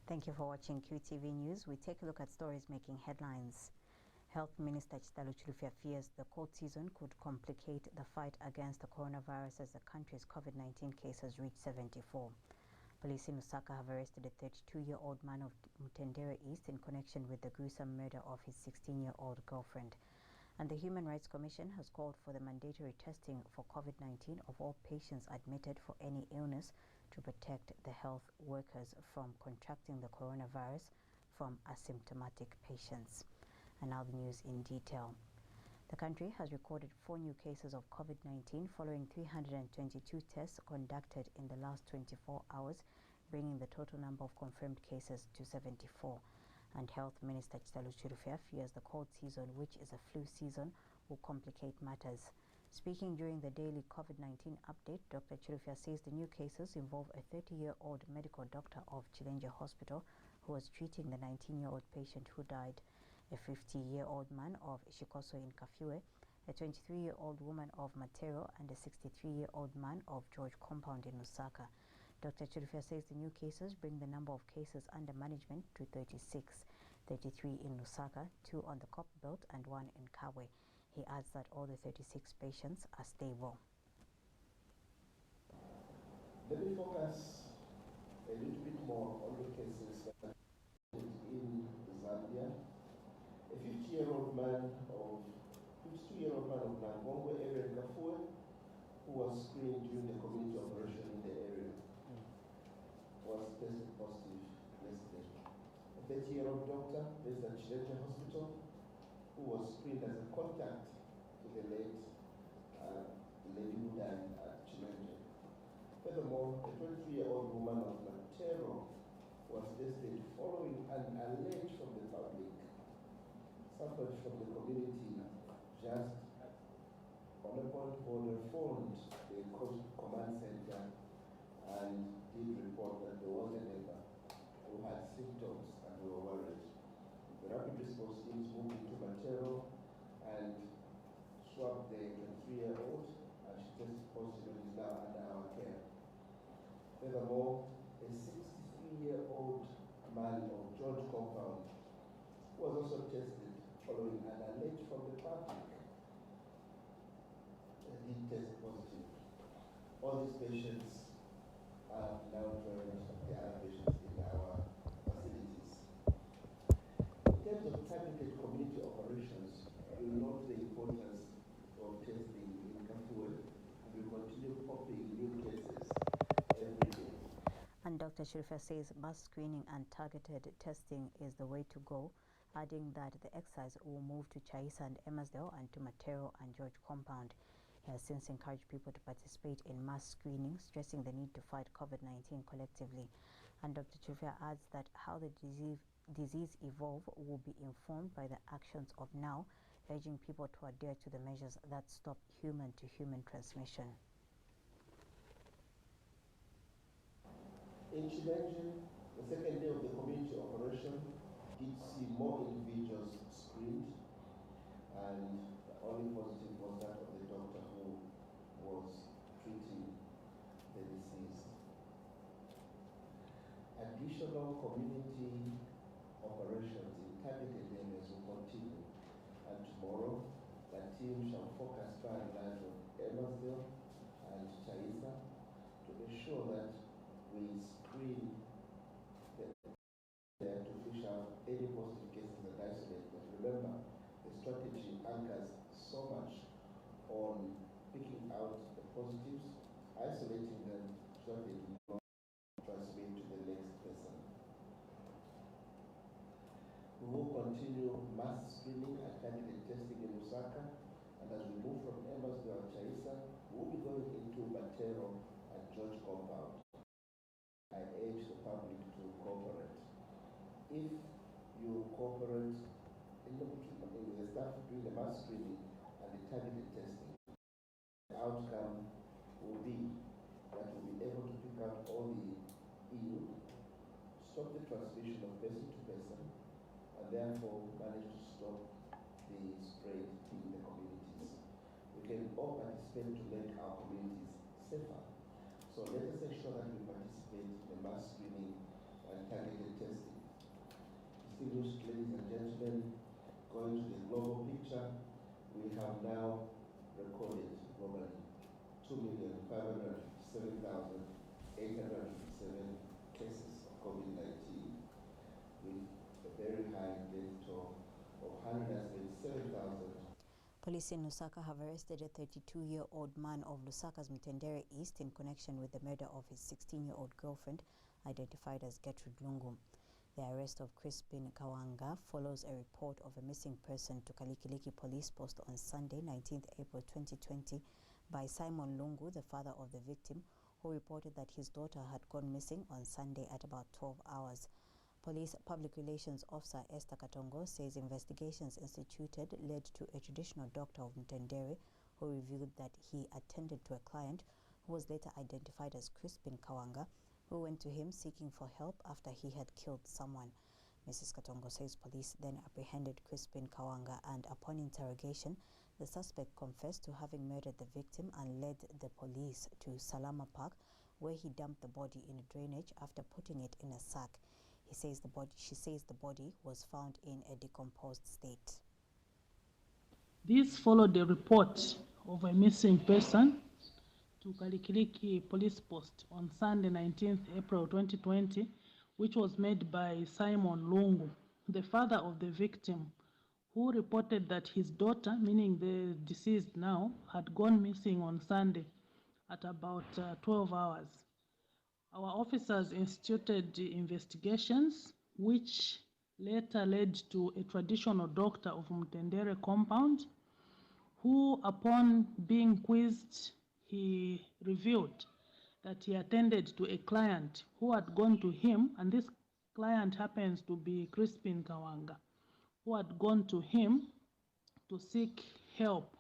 Thank you for watching QTV News. We take a look at stories making headlines. Health Minister Chitalu Chilufya fears the cold season could complicate the fight against the coronavirus as the country's COVID-19 cases reach 74. Police in Lusaka have arrested a 32-year-old man of Mutendere East in connection with the gruesome murder of his 16-year-old girlfriend. And the Human Rights Commission has called for the mandatory testing for COVID-19 of all patients admitted for any illness to protect the health workers from contracting the coronavirus from asymptomatic patients. And now the news in detail. The country has recorded 4 new cases of COVID-19 following 322 tests conducted in the last 24 hours, bringing the total number of confirmed cases to 74. And Health Minister Chitalu Chilufya fears the cold season, which is a flu season, will complicate matters. Speaking during the daily COVID-19 update, Dr. Chilufya says the new cases involve a 30-year-old medical doctor of Chilenje Hospital who was treating the 19-year-old patient who died, a 50-year-old man of Shikoso in Kafue, a 23-year-old woman of Matero, and a 63-year-old man of George Compound in Lusaka. Dr. Chilufya says the new cases bring the number of cases under management to 36, 33 in Lusaka, 2 on the Copper Belt, and 1 in Kawe. He adds that all the 36 patients are stable. Let me focus a little bit more on the cases in Zambia. A 52-year-old man of Nangongwe area in Kafue, who was screened during the community operation in the area, was tested positive yesterday. A 30-year-old doctor based at Chilenje Hospital, who was screened as a contact to the late lady who died at Chilenje. Furthermore, a 23-year-old woman of Matero was tested following an alert from the public. Somebody from the community just on a point border phoned the command center and did report that there was a neighbor who had symptoms and we were worried. The rapid response teams moved into Matero and swabbed the 23-year-old, and she tested positive and is now under our care. Furthermore, a 63-year-old man of George Compound was also tested following an alert from the public. He tested positive. All these patients are now joined the other patients in our facilities. In terms of targeted community operations, we note the importance of testing in Kafue, and we continue popping new cases every day. And Dr. Chilufya says mass screening and targeted testing is the way to go, adding that the exercise will move to Chaisa and Emersdale and to Matero and George Compound. He has since encouraged people to participate in mass screening, stressing the need to fight COVID-19 collectively. And Dr. Chilufya adds that how the disease evolve will be informed by the actions of now, urging people to adhere to the measures that stop human-to-human transmission. In Chilenje, the second day of the community operation did see more individuals screened, and the only positive was that of the doctor who was treating the deceased. Additional community operations in targeted areas will continue, and tomorrow the team shall focus by and large on Emersdale and Chaisa to ensure that we screen there to fish out any positive cases and isolate them. Remember, the strategy anchors so much on picking out the positives, isolating them so that they do not transmit to the next person. We will continue mass screening and targeted testing in Lusaka, and as we move from Emersdale and Chaisa, we will be going into Matero and George Compound. I urge the public to cooperate. If you cooperate in the staff doing the mass screening and the targeted testing, the outcome will be that we'll be able to pick out all the ill, stop the transmission of person to person, and therefore manage to stop the spread in the communities. We can all participate to make our communities safer. So let us ensure that we participate in the mass screening and targeted testing. expenditure, we have now recorded globally 2,557,857 cases of COVID-19, with a very high death toll of 177,000. Police in Lusaka have arrested a 32-year-old man of Lusaka's Mtendere East in connection with the murder of his 16-year-old girlfriend, identified as Gertrude Lungu. The arrest of Crispin Kawanga follows a report of a missing person to Kalikiliki Police Post on Sunday, 19th April 2020, by Simon Lungu, the father of the victim, who reported that his daughter had gone missing on Sunday at about 12 hours. Police Public Relations Officer Esther Katongo says investigations instituted led to a traditional doctor of Mtendere who revealed that he attended to a client who was later identified as Crispin Kawanga, who went to him seeking for help after he had killed someone. Mrs. Katongo says police then apprehended Crispin Kawanga, and upon interrogation, the suspect confessed to having murdered the victim and led the police to Salama Park, where he dumped the body in a drainage after putting it in a sack. She says the body was found in a decomposed state. This followed the report of a missing person to Kalikiliki Police Post on Sunday, 19th April 2020, which was made by Simon Lungu, the father of the victim, who reported that his daughter, meaning the deceased now, had gone missing on Sunday at about 12 hours. Our officers instituted investigations, which later led to a traditional doctor of Mtendere compound, who, upon being quizzed, he revealed that he attended to a client who had gone to him, and this client happens to be Crispin Kawanga, who had gone to him to seek help,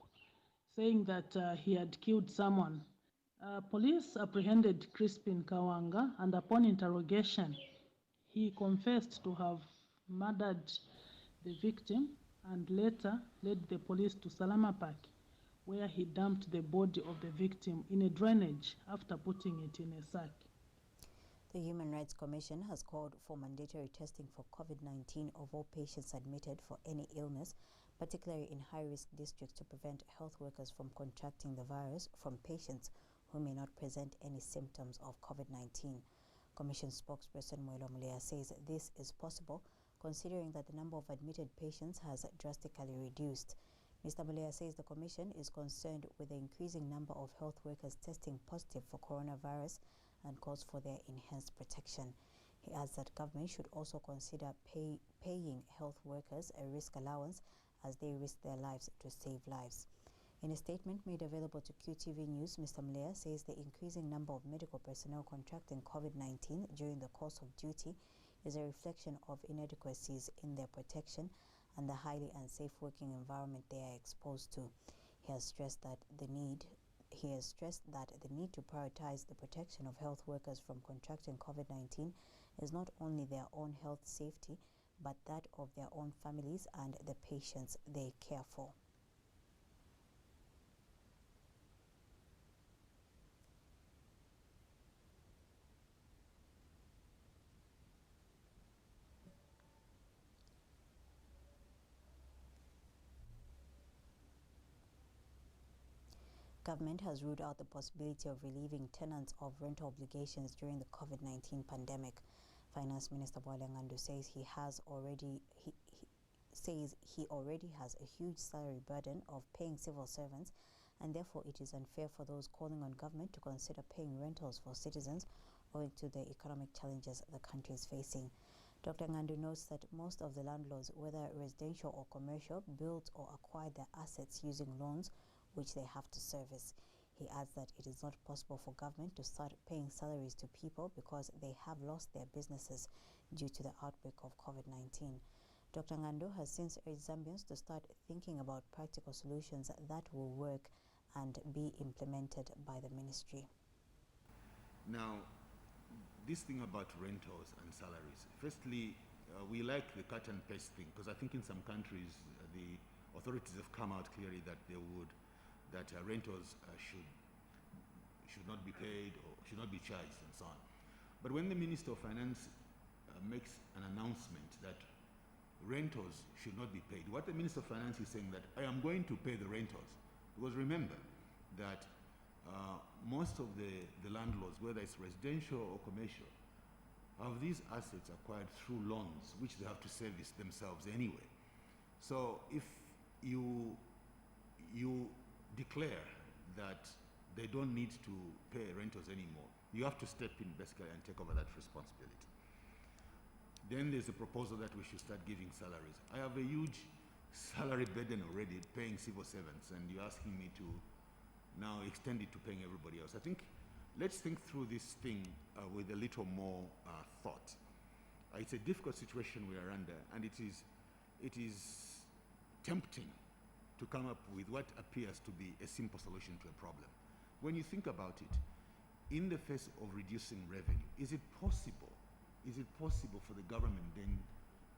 saying that he had killed someone. Police apprehended Crispin Kawanga, and upon interrogation, he confessed to have murdered the victim and later led the police to Salama Park, where he dumped the body of the victim in a drainage after putting it in a sack. The Human Rights Commission has called for mandatory testing for COVID-19 of all patients admitted for any illness, particularly in high-risk districts, to prevent health workers from contracting the virus from patients who may not present any symptoms of COVID-19. Commission spokesperson Mwelo Mulea says this is possible considering that the number of admitted patients has drastically reduced. Mr. Mulea says the Commission is concerned with the increasing number of health workers testing positive for coronavirus and calls for their enhanced protection. He adds that government should also consider paying health workers a risk allowance as they risk their lives to save lives. In a statement made available to QTV News, Mr. Mulea says the increasing number of medical personnel contracting COVID-19 during the course of duty is a reflection of inadequacies in their protection and the highly unsafe working environment they are exposed to. He has stressed that the need to prioritize the protection of health workers from contracting COVID-19 is not only their own health safety, but that of their own families and the patients they care for. Government has ruled out the possibility of relieving tenants of rental obligations during the COVID-19 pandemic. Finance Minister Bwalya Ngandu says he already has a huge salary burden of paying civil servants, and therefore it is unfair for those calling on government to consider paying rentals for citizens owing to the economic challenges the country is facing. Dr. Ngandu notes that most of the landlords, whether residential or commercial, built or acquired their assets using loans which they have to service. He adds that it is not possible for government to start paying salaries to people because they have lost their businesses due to the outbreak of COVID-19. Dr. Ngandu has since urged Zambians to start thinking about practical solutions that will work and be implemented by the ministry. Now, this thing about rentals and salaries, firstly, we like the cut and paste thing, because I think in some countries the authorities have come out clearly that rentals should not be paid or should not be charged and so on. But when the Minister of Finance makes an announcement that rentals should not be paid. What the Minister of Finance is saying that I am going to pay the rentals, because remember that most of the landlords, whether it's residential or commercial, have these assets acquired through loans, which they have to service themselves anyway. So if you declare that they don't need to pay rentals anymore, you have to step in basically and take over that responsibility. Then there's a proposal that we should start giving salaries. I have a huge salary burden already paying civil servants, and you're asking me to now extend it to paying everybody else. I think let's think through this thing with a little more thought. It's a difficult situation we are under, and it is tempting to come up with what appears to be a simple solution to a problem. When you think about it, in the face of reducing revenue, is it possible for the government then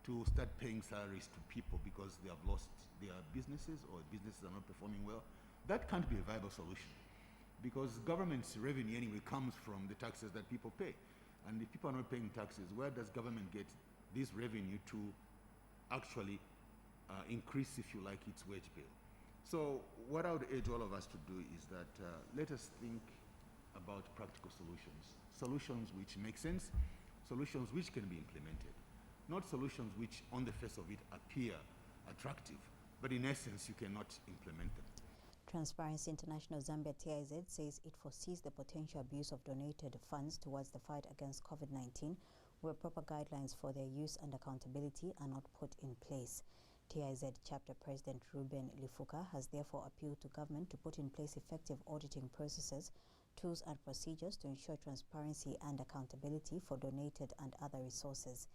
to start paying salaries to people because they have lost their businesses or businesses are not performing well? That can't be a viable solution, because government's revenue anyway comes from the taxes that people pay. And if people are not paying taxes, where does government get this revenue to actually increase, if you like, its wage bill? So what I would urge all of us to do is that let us think about practical solutions which make sense, solutions which can be implemented, not solutions which on the face of it appear attractive, but in essence you cannot implement them. Transparency International Zambia TIZ says it foresees the potential abuse of donated funds towards the fight against COVID-19, where proper guidelines for their use and accountability are not put in place. TIZ Chapter President Ruben Lifuka has therefore appealed to government to put in place effective auditing processes, tools and procedures to ensure transparency and accountability for donated and other resources.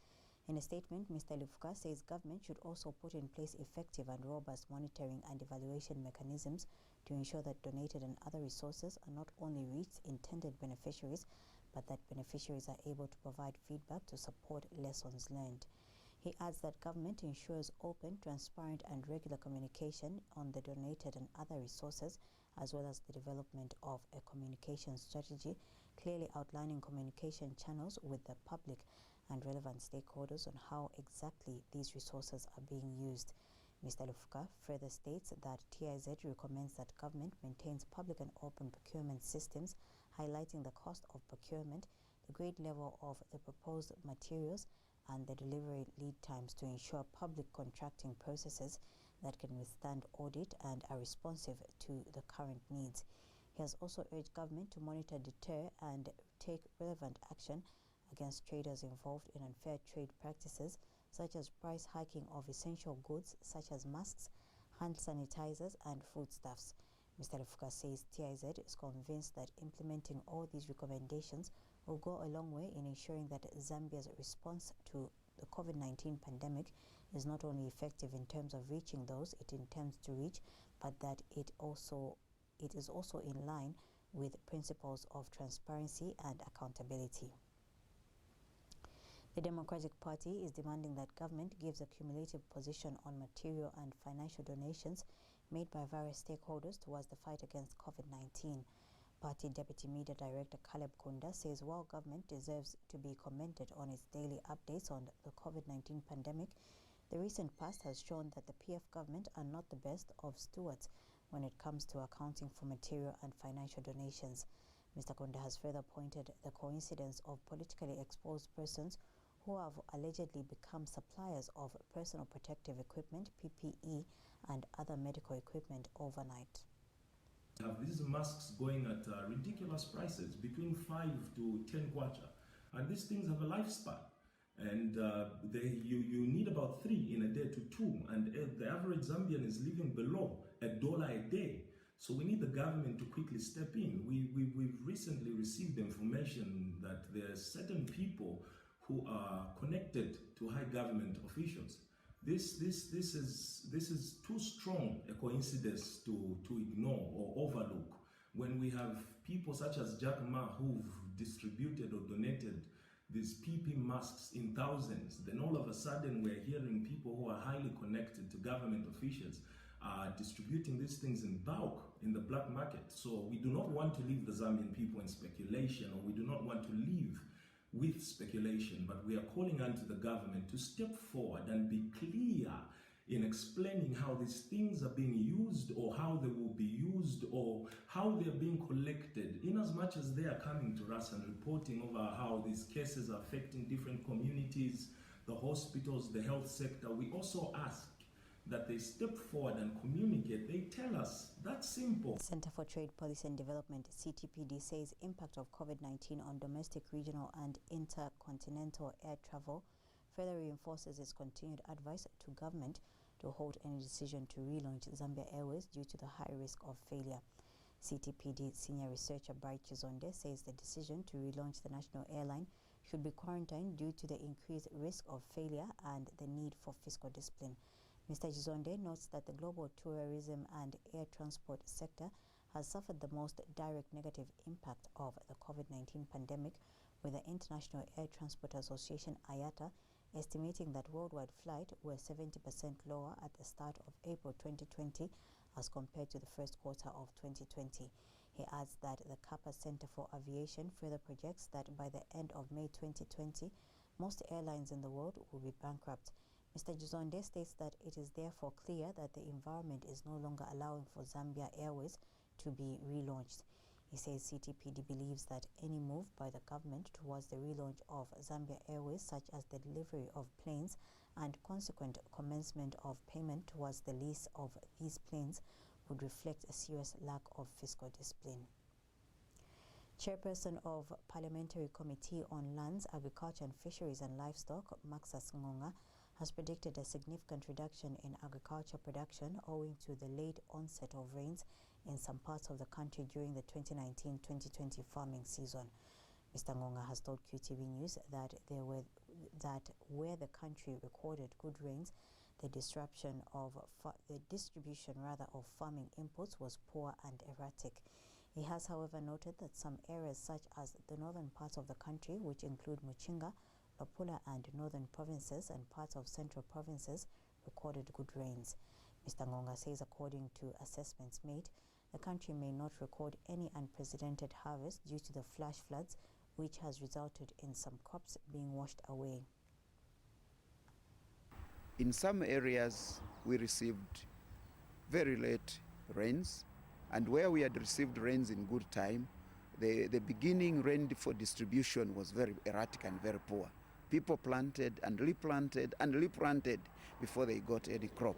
In a statement, Mr. Lifuka says government should also put in place effective and robust monitoring and evaluation mechanisms to ensure that donated and other resources are not only reach intended beneficiaries, but that beneficiaries are able to provide feedback to support lessons learned. He adds that government ensures open, transparent and regular communication on the donated and other resources, as well as the development of a communication strategy, clearly outlining communication channels with the public and relevant stakeholders on how exactly these resources are being used. Mr. Lifuka further states that TIZ recommends that government maintains public and open procurement systems, highlighting the cost of procurement, the grade level of the proposed materials, and the delivery lead times to ensure public contracting processes that can withstand audit and are responsive to the current needs. He has also urged government to monitor, deter, and take relevant action against traders involved in unfair trade practices, such as price hiking of essential goods such as masks, hand sanitizers, and foodstuffs. Mr. Lifuka says TIZ is convinced that implementing all these recommendations will go a long way in ensuring that Zambia's response to the COVID-19 pandemic is not only effective in terms of reaching those it intends to reach, but that it is also in line with principles of transparency and accountability. The Democratic Party is demanding that government gives a cumulative position on material and financial donations made by various stakeholders towards the fight against COVID-19. Party Deputy Media Director Caleb Kunda says while government deserves to be commended on its daily updates on the COVID-19 pandemic, the recent past has shown that the PF government are not the best of stewards when it comes to accounting for material and financial donations. Mr. Kunda has further pointed the coincidence of politically exposed persons who have allegedly become suppliers of personal protective equipment, PPE, and other medical equipment overnight. Have these masks going at ridiculous prices, between 5 to 10 kwacha, and these things have a lifespan. And you need about 3 in a day to 2, and the average Zambian is living below $1 a day. So we need the government to quickly step in. We've recently received information that there are certain people who are connected to high government officials. This is too strong a coincidence to ignore or overlook. When we have people such as Jack Ma who've distributed or donated these PP masks in thousands, then all of a sudden we're hearing people who are highly connected to government officials distributing these things in bulk in the black market. So we do not want to leave the Zambian people in speculation, or we do not want to leave with speculation, but we are calling on to the government to step forward and be clear in explaining how these things are being used, or how they will be used, or how they're being collected, in as much as they are coming to us and reporting over how these cases are affecting different communities, the hospitals, the health sector. We also ask that they step forward and communicate. They tell us. That's simple. Center for Trade Policy and Development, CTPD, says impact of COVID-19 on domestic, regional and intercontinental air travel further reinforces its continued advice to government to hold any decision to relaunch Zambia Airways due to the high risk of failure. CTPD senior researcher Bright Chizonde says the decision to relaunch the national airline should be quarantined due to the increased risk of failure and the need for fiscal discipline. Mr. Chizonde notes that the global tourism and air transport sector has suffered the most direct negative impact of the COVID-19 pandemic, with the International Air Transport Association, IATA, estimating that worldwide flights were 70% lower at the start of April 2020 as compared to the first quarter of 2020. He adds that the Kappa Center for Aviation further projects that by the end of May 2020, most airlines in the world will be bankrupt. Mr. Chizonde states that it is therefore clear that the environment is no longer allowing for Zambia Airways to be relaunched. He says CTPD believes that any move by the government towards the relaunch of Zambia Airways, such as the delivery of planes and consequent commencement of payment towards the lease of these planes, would reflect a serious lack of fiscal discipline. Chairperson of Parliamentary Committee on Lands, Agriculture and Fisheries and Livestock, Maxas Ngonga, has predicted a significant reduction in agriculture production owing to the late onset of rains in some parts of the country during the 2019-2020 farming season. Mr. Ngonga has told QTV News that where the country recorded good rains, the distribution of farming inputs was poor and erratic. He has, however, noted that some areas such as the northern parts of the country, which include Muchinga, Lapula and northern provinces and parts of central provinces, recorded good rains. Mr. Ngonga says according to assessments made, the country may not record any unprecedented harvest due to the flash floods, which has resulted in some crops being washed away. In some areas, we received very late rains, and where we had received rains in good time, the beginning rain for distribution was very erratic and very poor. People planted and replanted before they got any crop.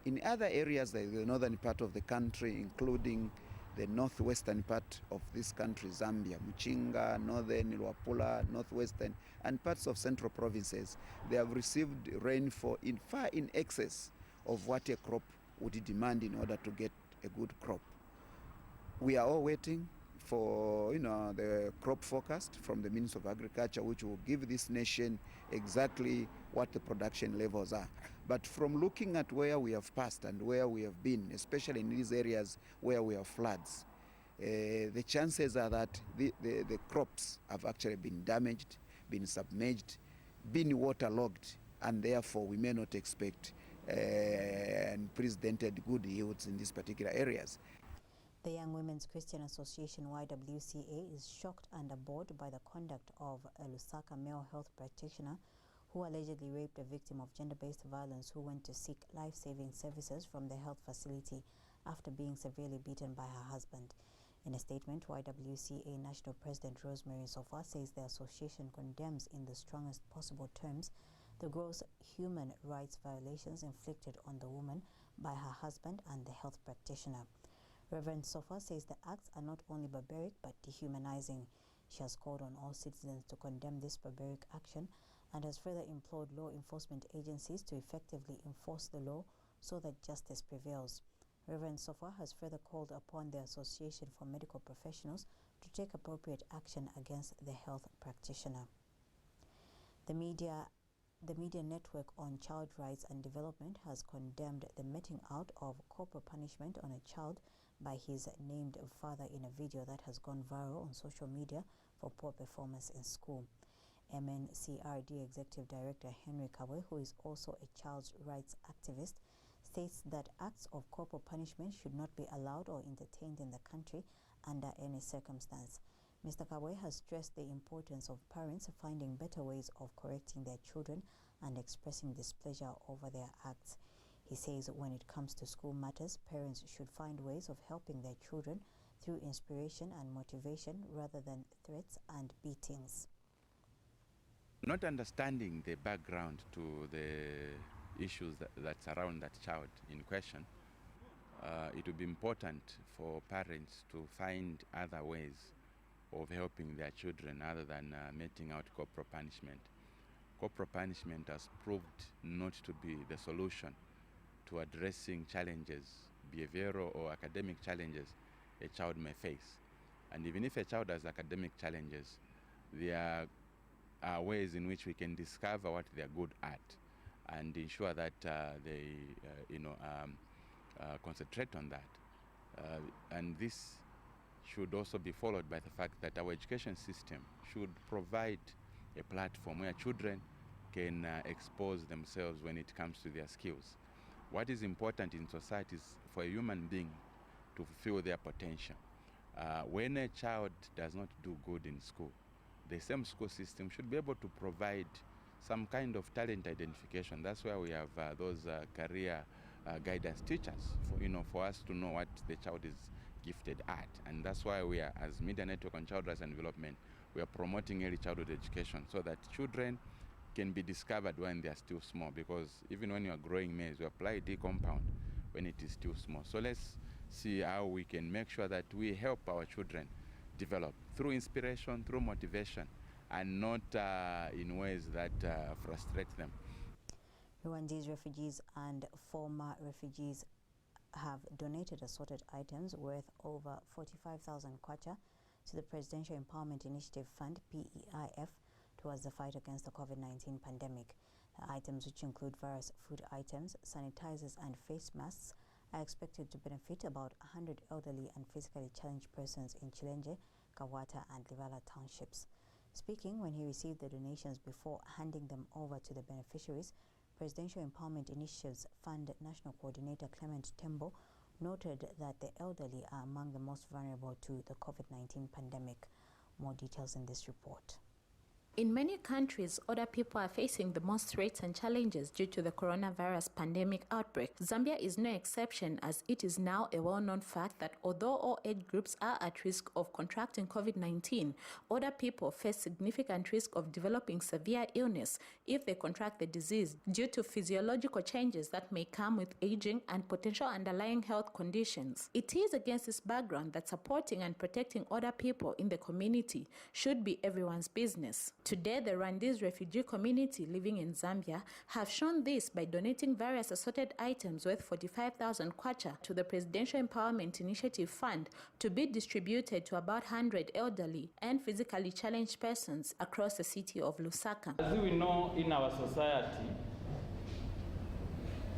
In other areas, like the northern part of the country, including the northwestern part of this country, Zambia, Muchinga, northern Luapula, northwestern, and parts of central provinces, they have received rainfall far in excess of what a crop would demand in order to get a good crop. We are all waiting for the crop forecast from the Ministry of Agriculture, which will give this nation exactly what the production levels are. But from looking at where we have passed and where we have been, especially in these areas where we have floods, the chances are that the crops have actually been damaged, been submerged, been waterlogged, and therefore we may not expect unprecedented good yields in these particular areas. The Young Women's Christian Association, YWCA, is shocked and abhorred by the conduct of a Lusaka male health practitioner who allegedly raped a victim of gender-based violence who went to seek life-saving services from the health facility after being severely beaten by her husband. In a statement, YWCA National President Rosemary Sofa says the association condemns in the strongest possible terms the gross human rights violations inflicted on the woman by her husband and the health practitioner. Reverend Sofa says the acts are not only barbaric but dehumanizing. She has called on all citizens to condemn this barbaric action and has further implored law enforcement agencies to effectively enforce the law so that justice prevails. Reverend Sofa has further called upon the Association for Medical Professionals to take appropriate action against the health practitioner. The media network on child rights and development has condemned the meting out of corporal punishment on a child by his named father in a video that has gone viral on social media for poor performance in school. MNCRD Executive Director Henry Kawe, who is also a child's rights activist, states that acts of corporal punishment should not be allowed or entertained in the country under any circumstance. Mr. Kabwe has stressed the importance of parents finding better ways of correcting their children and expressing displeasure over their acts. He says when it comes to school matters, parents should find ways of helping their children through inspiration and motivation rather than threats and beatings. Not understanding the background to the issues that surround that child in question, it would be important for parents to find other ways of helping their children other than meting out corporal punishment. Corporal punishment has proved not to be the solution to addressing challenges, behavioral or academic challenges a child may face. And even if a child has academic challenges, there are ways in which we can discover what they are good at and ensure that they concentrate on that. And this should also be followed by the fact that our education system should provide a platform where children can expose themselves when it comes to their skills. What is important in society is for a human being to fulfill their potential. When a child does not do good in school, the same school system should be able to provide some kind of talent identification. That's why we have those career guidance teachers, for us to know what the child is gifted at. And that's why we are, as Media Network on Child Rights and Development, we are promoting early childhood education so that children can be discovered when they are still small, because even when you are growing maize, you apply D compound when it is still small. So let's see how we can make sure that we help our children develop through inspiration, through motivation, and not in ways that frustrate them. Rwandese refugees and former refugees have donated assorted items worth over 45,000 kwacha to the Presidential Empowerment Initiative Fund, PEIF, towards the fight against the COVID-19 pandemic. The items, which include various food items, sanitizers and face masks, are expected to benefit about 100 elderly and physically challenged persons in Chilenje, Kawata and Livala townships. Speaking when he received the donations before handing them over to the beneficiaries, Presidential Empowerment Initiatives Fund National Coordinator Clement Tembo noted that the elderly are among the most vulnerable to the COVID-19 pandemic. More details in this report. In many countries, older people are facing the most threats and challenges due to the coronavirus pandemic outbreak. Zambia is no exception, as it is now a well-known fact that although all age groups are at risk of contracting COVID-19, older people face significant risk of developing severe illness if they contract the disease due to physiological changes that may come with aging and potential underlying health conditions. It is against this background that supporting and protecting older people in the community should be everyone's business. Today, the Rwandese refugee community living in Zambia have shown this by donating various assorted items worth 45,000 kwacha to the Presidential Empowerment Initiative Fund to be distributed to about 100 elderly and physically challenged persons across the city of Lusaka. As we know in our society,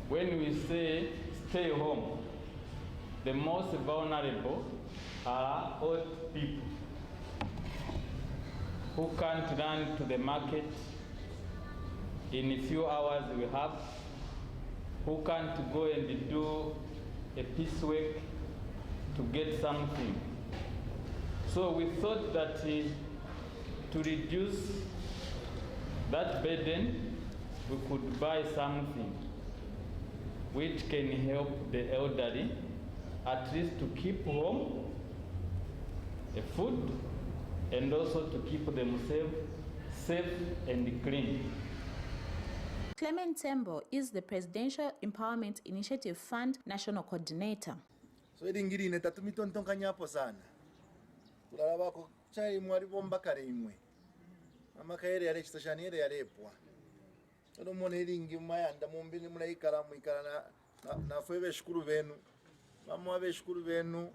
when we say stay home, the most vulnerable are old people who can't run to the market in a few hours we have, who can't go and do a piecework to get something. So we thought that to reduce that burden, we could buy something which can help the elderly, at least to keep home, a food, and also to keep themselves safe and clean. Clement Tembo is the Presidential Empowerment Initiative Fund National Coordinator. So ngiri inetatumitontonganya nyapo sana. Kulalaba ko chai mwari bomba kare imwe. Amakaere yale chitashani yale yalepwa. Ndo mone iringi mayanda mumbini munaikala muikala na febe shukuru benu. Mamwa be shukuru benu.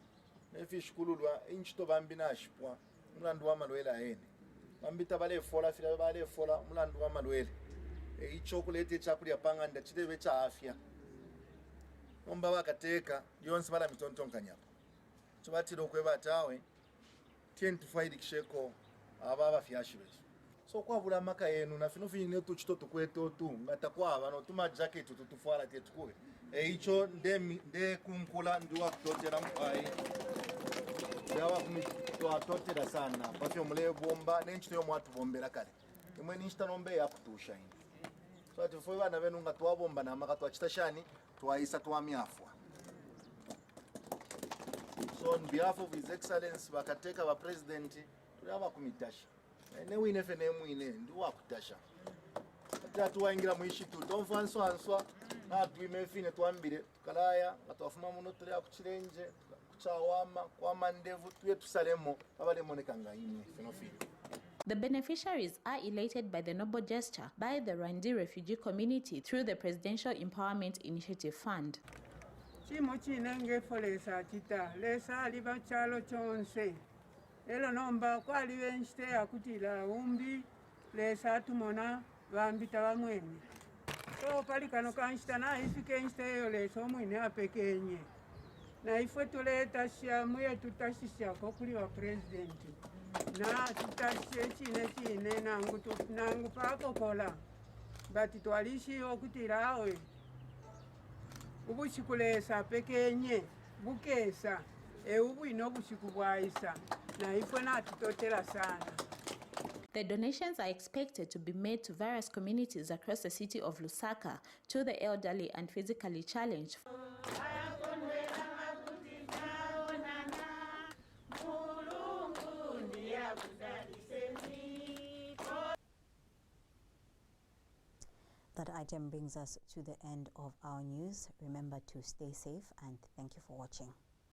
Nefi shukuru lwa inchito bambi na shipwa. Mulandu wa malwele aene. Mambita bale fola fila bale fola mulandu wa malwele. Ichokolete chakuli yapanganda chitebe cha afya. Omba bakateka yonse bala mitontonkanyapa. Chubatiro kweba tawe 10 to 5 kisheko ababa fyashibes. So kwa bula maka yenu na fino fine tuchito tukweto tu ngata kwa abano tuma jacket tutufala tetukwe. Icho nde kumkula ndiwa kutotera mpai. Dawa twatotera sana bafyo mule bomba nenchito yo mwatubombera kale imwe ninchita nombe yakutusha ino so ati fwe bana benu nga twabomba na maka twachita shani twaisa twamyafwa. So on behalf of His Excellency bakateka ba president tulaba kumitasha ne wine fe ne mwine ndi wakutasha ati tuwaingira muishitu tomfanso answa na twimefine twambire tukalaya atwafuma muno tuli akuchirenje kuchawama kwa mandevu tuye tusalemo abalemoneka ngaine fenofini. The beneficiaries are elated by the noble gesture by the Rwandi refugee community through the Presidential Empowerment Initiative Fund. Chimo chinenge folesa chita lesa liba chalo chonse elo nomba kwali benchite akutila umbi lesa tumona bambita bamwene so pali kano kanchita na ifike nchite yo lesa omwine apekenye na ifwe tuleta shamu yetu tashisha kuli wa president na tutashe chine nangu pako kola bati twalishi okutila awe ubushikulesa pekenye bukesa ubwino bushikubwaisa na ifwe natutotela sana. The donations are expected to be made to various communities across the city of Lusaka, to the elderly and physically challenged. That item brings us to the end of our news. Remember to stay safe and thank you for watching.